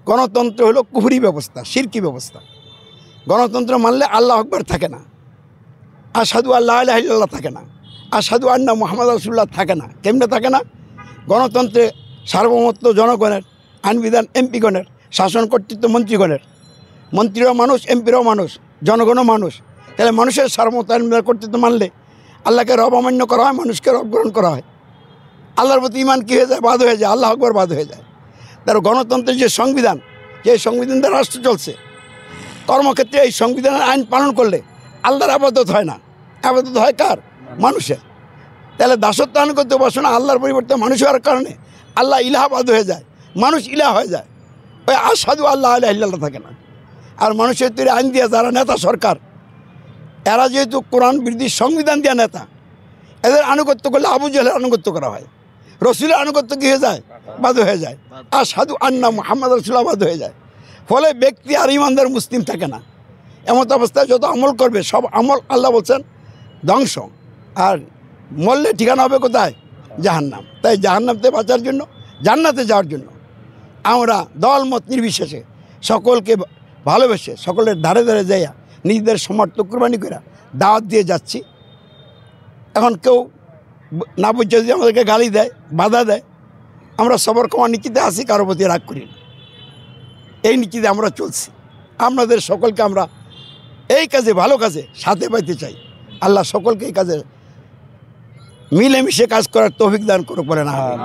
গণতন্ত্র হলো কুফরি ব্যবস্থা, শিরকি ব্যবস্থা। গণতন্ত্র মানলে আল্লাহ আকবার থাকে না, আশহাদু আল্লা ইলাহা ইল্লাল্লাহ থাকে না, আশহাদু আন্না মুহাম্মাদুর রাসূলুল্লাহ থাকে না। কেমনে থাকে না? গণতন্ত্রে সার্বভৌমত্ব জনগণের, আইনবিধান এমপিগণের, শাসন কর্তৃত্ব মন্ত্রীগণের। মন্ত্রীরাও মানুষ, এমপিরাও মানুষ, জনগণও মানুষ। তাহলে মানুষের সার্বভৌমত্ব আইনবিধান কর্তৃত্ব মানলে আল্লাহকে রব অমান্য করা হয়, মানুষকে রব গ্রহণ করা হয়। আল্লাহর প্রতি ইমান কী হয়ে যায়? বাদ হয়ে যায়, আল্লাহ আকবার বাদ হয়ে যায়। তার গণতন্ত্রের যে সংবিধান, যে সংবিধান দ্বারা রাষ্ট্র চলছে, কর্মক্ষেত্রে এই সংবিধানের আইন পালন করলে আল্লাহর আবাদত হয় না, আবাদত হয় কার? মানুষের। তাহলে দাসত্ব আনুগত্য উপাসনা আল্লাহর পরিবর্তে মানুষ হওয়ার কারণে আল্লাহ ইলাহাবাদ হয়ে যায়, মানুষ ইলাহ হয়ে যায়। ওই আশহাদু আল্লাহ ইলাহা ইল্লাল্লাহ থাকে না। আর মানুষের তৈরি আইন দিয়ে যারা নেতা সরকার, এরা যেহেতু কোরআন বিরোধী সংবিধান দেওয়া নেতা, এদের আনুগত্য করলে আবু জাহেলের আনুগত্য করা হয়, রসুলের আনুগত্য কী হয়ে যায়? বাদ হয়ে যায়। আশহাদু আন্না মুহাম্মাদুর রাসূলুল্লাহ বাদ হয়ে যায়। ফলে ব্যক্তি আর ইমানদার মুসলিম থাকে না। এমত অবস্থায় যত আমল করবে সব আমল আল্লাহ বলছেন ধ্বংস, আর মরলে ঠিকানা হবে কোথায়? জাহান্নাম। তাই জাহান্নাম থেকে বাঁচার জন্য, জান্নাতে যাওয়ার জন্য আমরা দলমত নির্বিশেষে সকলকে ভালোবেসে সকলের ধারে ধারে যাইয়া নিজেদের সমর্থ কুরবানি করে দাওয়াত দিয়ে যাচ্ছি। এখন কেউ না বুঝছে যদি আমাদেরকে গালি দেয়, বাধা দেয়, আমরা সবর ক্ষমা নীতিতে আসি, কারো প্রতি রাগ করি না। এই নীতিতে আমরা চলছি। আপনাদের সকলকে আমরা এই কাজে, ভালো কাজে সাথে পাইতে চাই। আল্লাহ সকলকে এই কাজে মিলেমিশে কাজ করার তৌফিক দান করুক বলেন আমিন।